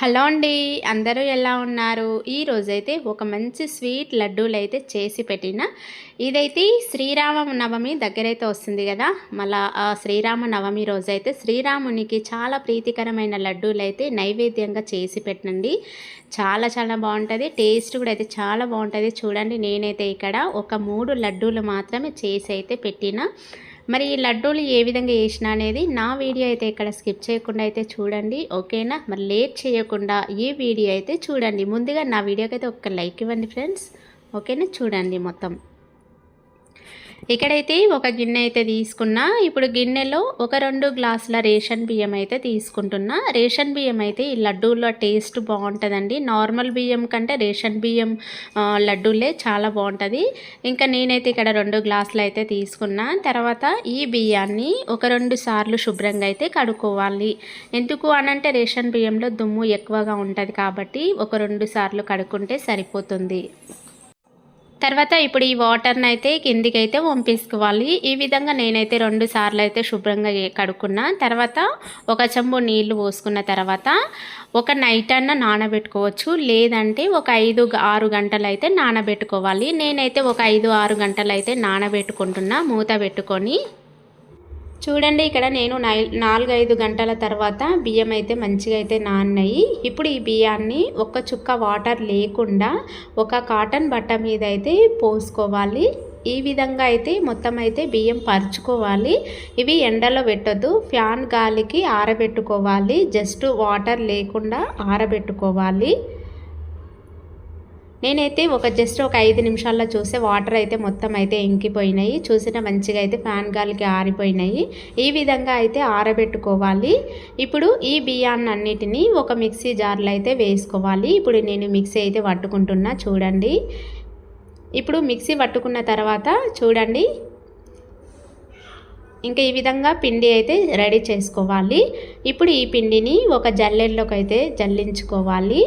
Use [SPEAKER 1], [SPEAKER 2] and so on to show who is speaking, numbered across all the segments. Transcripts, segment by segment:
[SPEAKER 1] Hello అండి. అందరూ ఎలా ఉన్నారు? ఈరోజైతే ఒక మంచి స్వీట్ లడ్డూలైతే చేసి పెట్టిన. ఇదైతే శ్రీరామ నవమి దగ్గరైతే వస్తుంది కదా! మళ్ళా ఆ శ్రీరామ నవమి రోజైతే శ్రీరామునికి చాలా ప్రీతికరమైన లడ్డూలైతే నైవేద్యంగా చేసి పెట్టండి. చాలా చాలా బాగుంటుంది. టేస్ట్ కూడా అయితే చాలా బాగుంటుంది. చూడండి, నేనైతే ఇక్కడ ఒక 3 లడ్డూలు మాత్రమే చేసి అయితే పెట్టిన. మరి ఈ లడ్డూలు ఏ విధంగా చేసిన అనేది నా వీడియో అయితే ఇక్కడ స్కిప్ చేయకుండా అయితే చూడండి, ఓకేనా? మరి లేట్ చేయకుండా ఈ వీడియో అయితే చూడండి. ముందుగా నా వీడియోకి అయితే ఒక లైక్ ఇవ్వండి ఫ్రెండ్స్, ఓకేనా? చూడండి మొత్తం. ఇక్కడైతే ఒక గిన్నె అయితే తీసుకున్నా. ఇప్పుడు గిన్నెలో ఒక 2 గ్లాసుల రేషన్ బియ్యం అయితే తీసుకుంటున్నా. రేషన్ బియ్యం అయితే ఈ లడ్డూల్లో టేస్ట్ బాగుంటుందండి. నార్మల్ బియ్యం కంటే రేషన్ బియ్యం లడ్డూలే చాలా బాగుంటుంది. ఇంకా నేనైతే ఇక్కడ 2 గ్లాసులు అయితే తీసుకున్నా. తర్వాత ఈ బియ్యాన్ని ఒక 2 సార్లు శుభ్రంగా అయితే కడుక్కోవాలి. ఎందుకు అనంటే రేషన్ బియ్యంలో దుమ్ము ఎక్కువగా ఉంటుంది కాబట్టి ఒక 2 సార్లు కడుక్కుంటే సరిపోతుంది. తర్వాత ఇప్పుడు ఈ వాటర్ని అయితే కిందికి అయితే వంపేసుకోవాలి. ఈ విధంగా నేనైతే 2 సార్లు అయితే శుభ్రంగా కడుక్కున్నా. తర్వాత ఒక చెంబు నీళ్లు పోసుకున్న తర్వాత ఒక నైట్ అన్న నానబెట్టుకోవచ్చు, లేదంటే ఒక 5-6 గంటలు అయితే నానబెట్టుకోవాలి. నేనైతే ఒక 5-6 గంటలు అయితే నానబెట్టుకుంటున్నా మూత పెట్టుకొని. చూడండి, ఇక్కడ నేను 4-5 గంటల తర్వాత బియ్యం అయితే మంచిగా అయితే నానాయి. ఇప్పుడు ఈ బియ్యాన్ని ఒక్క చుక్క వాటర్ లేకుండా ఒక కాటన్ బట్ట మీద అయితే పోసుకోవాలి. ఈ విధంగా అయితే మొత్తం అయితే బియ్యం పరుచుకోవాలి. ఇవి ఎండలో పెట్టొద్దు, ఫ్యాన్ గాలికి ఆరబెట్టుకోవాలి. జస్ట్ వాటర్ లేకుండా ఆరబెట్టుకోవాలి. నేనైతే జస్ట్ ఒక 5 నిమిషాల్లో చూసే వాటర్ అయితే మొత్తం అయితే ఇంకిపోయినాయి. చూసిన మంచిగా అయితే ఫ్యాన్ గాలికి ఆరిపోయినాయి. ఈ విధంగా అయితే ఆరబెట్టుకోవాలి. ఇప్పుడు ఈ బియ్యాన్ని అన్నిటినీ ఒక మిక్సీ జార్లో అయితే వేసుకోవాలి. ఇప్పుడు నేను మిక్సీ అయితే పట్టుకుంటున్నా. చూడండి, ఇప్పుడు మిక్సీ పట్టుకున్న తర్వాత చూడండి, ఇంకా ఈ విధంగా పిండి అయితే రెడీ చేసుకోవాలి. ఇప్పుడు ఈ పిండిని ఒక జల్లెల్లోకి అయితే జల్లించుకోవాలి.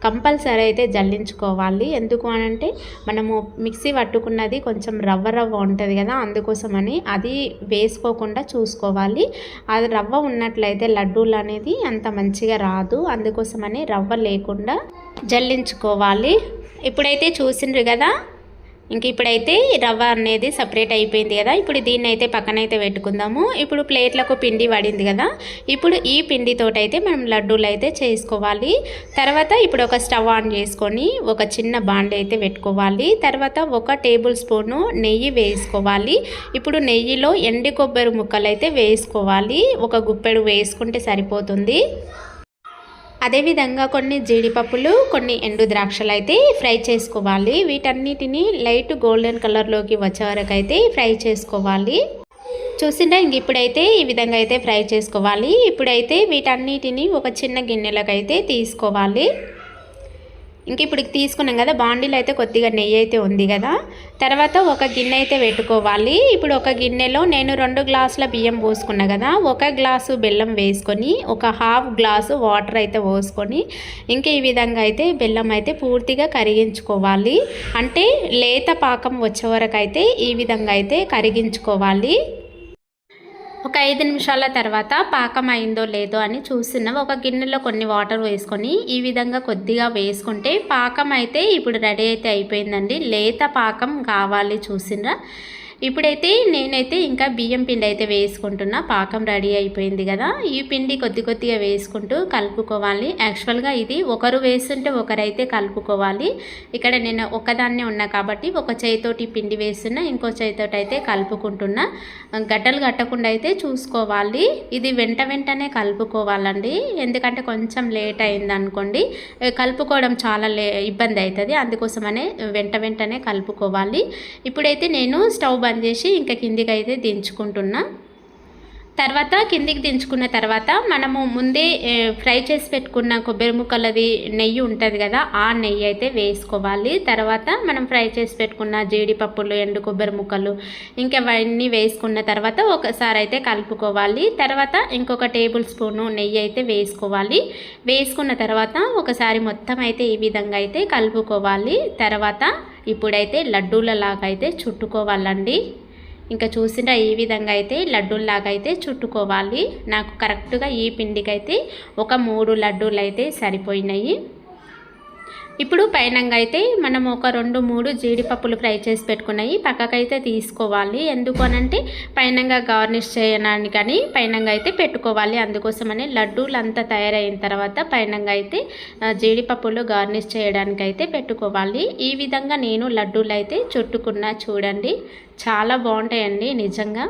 [SPEAKER 1] కంపల్సరీ అయితే జల్లించుకోవాలి. ఎందుకు అనంటే మనము మిక్సీ పట్టుకున్నది కొంచెం రవ్వ ఉంటుంది కదా, అందుకోసమని అది వేసుకోకుండా చూసుకోవాలి. అది రవ్వ ఉన్నట్లయితే లడ్డూలు అనేది అంత మంచిగా రాదు, అందుకోసమని రవ్వ లేకుండా జల్లించుకోవాలి. ఇప్పుడైతే చూసిండ్రు కదా, ఇంక ఇప్పుడైతే రవ్వ అనేది సపరేట్ అయిపోయింది కదా. ఇప్పుడు దీన్ని అయితే పక్కనైతే పెట్టుకుందాము. ఇప్పుడు ప్లేట్లకు పిండి పడింది కదా, ఇప్పుడు ఈ పిండితోటైతే మనం లడ్డూలు అయితే చేసుకోవాలి. తర్వాత ఇప్పుడు ఒక స్టవ్ ఆన్ చేసుకొని ఒక చిన్న బాండీ అయితే పెట్టుకోవాలి. తర్వాత 1 టేబుల్ స్పూను నెయ్యి వేసుకోవాలి. ఇప్పుడు నెయ్యిలో ఎండు కొబ్బరి ముక్కలు అయితే వేసుకోవాలి. ఒక గుప్పెడు వేసుకుంటే సరిపోతుంది. అదేవిధంగా కొన్ని జీడిపప్పులు, కొన్ని ఎండు ద్రాక్షలు అయితే ఫ్రై చేసుకోవాలి. వీటన్నిటిని లైట్ గోల్డెన్ కలర్లోకి వచ్చే వరకు అయితే ఫ్రై చేసుకోవాలి. చూసిందా, ఇంక ఇప్పుడైతే ఈ విధంగా అయితే ఫ్రై చేసుకోవాలి. ఇప్పుడైతే వీటన్నిటిని ఒక చిన్న గిన్నెలకు అయితే తీసుకోవాలి. ఇంక ఇప్పుడు తీసుకున్నాం కదా, బాండీలో అయితే కొద్దిగా నెయ్యి అయితే ఉంది కదా. తర్వాత ఒక గిన్నె అయితే పెట్టుకోవాలి. ఇప్పుడు ఒక గిన్నెలో నేను 2 గ్లాసుల బియ్యం పోసుకున్నా కదా, 1 గ్లాసు బెల్లం వేసుకొని ఒక 1/2 గ్లాసు వాటర్ అయితే పోసుకొని ఇంకా ఈ విధంగా అయితే బెల్లం అయితే పూర్తిగా కరిగించుకోవాలి. అంటే లేత పాకం వచ్చే వరకు అయితే ఈ విధంగా అయితే కరిగించుకోవాలి. ఒక 5 నిమిషాల తర్వాత పాకం అయిందో లేదో అని చూస్తున్నాం. ఒక గిన్నెలో కొన్ని వాటర్ వేసుకొని ఈ విధంగా కొద్దిగా వేసుకుంటే పాకం అయితే ఇప్పుడు రెడీ అయితే అయిపోయిందండి. లేత పాకం కావాలి, చూసినరా? ఇప్పుడైతే నేనైతే ఇంకా బియ్యం పిండి అయితే వేసుకుంటున్నా. పాకం రెడీ అయిపోయింది కదా, ఈ పిండి కొద్దిగా వేసుకుంటూ కలుపుకోవాలి. యాక్చువల్గా ఇది ఒకరు వేస్తుంటే ఒకరైతే కలుపుకోవాలి. ఇక్కడ నేను ఒక్కదాన్నే ఉన్నా కాబట్టి ఒక చేతితోటి పిండి వేస్తున్నా, ఇంకో చేతితోటి అయితే కలుపుకుంటున్నా. గడ్డలు కట్టకుండా అయితే చూసుకోవాలి. ఇది వెంటనే కలుపుకోవాలండి, ఎందుకంటే కొంచెం లేట్ అయింది అనుకోండి కలుపుకోవడం చాలా ఇబ్బంది అవుతుంది. అందుకోసమనే వెంటనే కలుపుకోవాలి. ఇప్పుడైతే నేను స్టవ్ బంద్ చేసి ఇంకా కిందికి అయితే దించుకుంటున్నా. తర్వాత కిందికి దించుకున్న తర్వాత మనము ముందే ఫ్రై చేసి పెట్టుకున్న కొబ్బరి ముక్కలది నెయ్యి ఉంటుంది కదా, ఆ నెయ్యి అయితే వేసుకోవాలి. తర్వాత మనం ఫ్రై చేసి పెట్టుకున్న జీడిపప్పులు, ఎండు కొబ్బరి ముక్కలు ఇంకా అవన్నీ వేసుకున్న తర్వాత ఒకసారి అయితే కలుపుకోవాలి. తర్వాత ఇంకొక టేబుల్ స్పూను నెయ్యి అయితే వేసుకోవాలి. వేసుకున్న తర్వాత ఒకసారి మొత్తం అయితే ఈ విధంగా అయితే కలుపుకోవాలి. తర్వాత ఇప్పుడైతే లడ్డూల లాగా అయితే చుట్టుకోవాలండి. ఇంకా చూసిన ఈ విధంగా అయితే లడ్డూల్లాగా అయితే చుట్టుకోవాలి. నాకు కరెక్ట్గా ఈ పిండికి అయితే ఒక 3 లడ్డూలు అయితే సరిపోయినాయి. ఇప్పుడు పైనంగా అయితే మనం ఒక 2-3 జీడిపప్పులు ఫ్రై చేసి పెట్టుకున్నాయి పక్కకైతే తీసుకోవాలి. ఎందుకు అనంటే పైనంగా గార్నిష్ చేయడానికి అని పైనంగా అయితే పెట్టుకోవాలి. అందుకోసమని లడ్డూలు అంతా తయారైన తర్వాత పైనంగా అయితే జీడిపప్పులు గార్నిష్ చేయడానికి అయితే పెట్టుకోవాలి. ఈ విధంగా నేను లడ్డూలు అయితే చుట్టుకున్నా చూడండి, చాలా బాగుంటాయండి నిజంగా.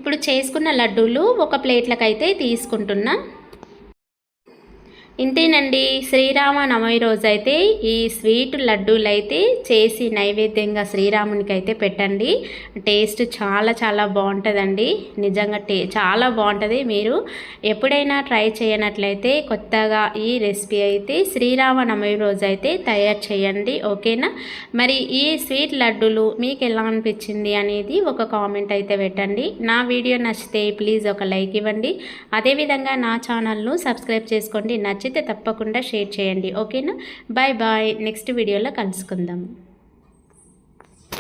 [SPEAKER 1] ఇప్పుడు చేసుకున్న లడ్డూలు ఒక ప్లేట్లకైతే తీసుకుంటున్నా. ఇంతేనండి, శ్రీరామనవమి రోజైతే ఈ స్వీట్ లడ్డూలు అయితే చేసి నైవేద్యంగా శ్రీరామునికి అయితే పెట్టండి. టేస్ట్ చాలా చాలా బాగుంటుందండి నిజంగా, చాలా బాగుంటుంది. మీరు ఎప్పుడైనా ట్రై చేయనట్లయితే కొత్తగా ఈ రెసిపీ అయితే శ్రీరామనవమి రోజు అయితే తయారు చేయండి, ఓకేనా. మరి ఈ స్వీట్ లడ్డూలు మీకు ఎలా అనిపించింది అనేది ఒక కామెంట్ అయితే పెట్టండి. నా వీడియో నచ్చితే ప్లీజ్ ఒక లైక్ ఇవ్వండి. అదేవిధంగా నా ఛానల్ను సబ్స్క్రైబ్ చేసుకోండి. నచ్చితే తప్పకుండా షేర్ చేయండి, ఓకేనా. బాయ్ బాయ్, నెక్స్ట్ వీడియోలో కలుసుకుందాం.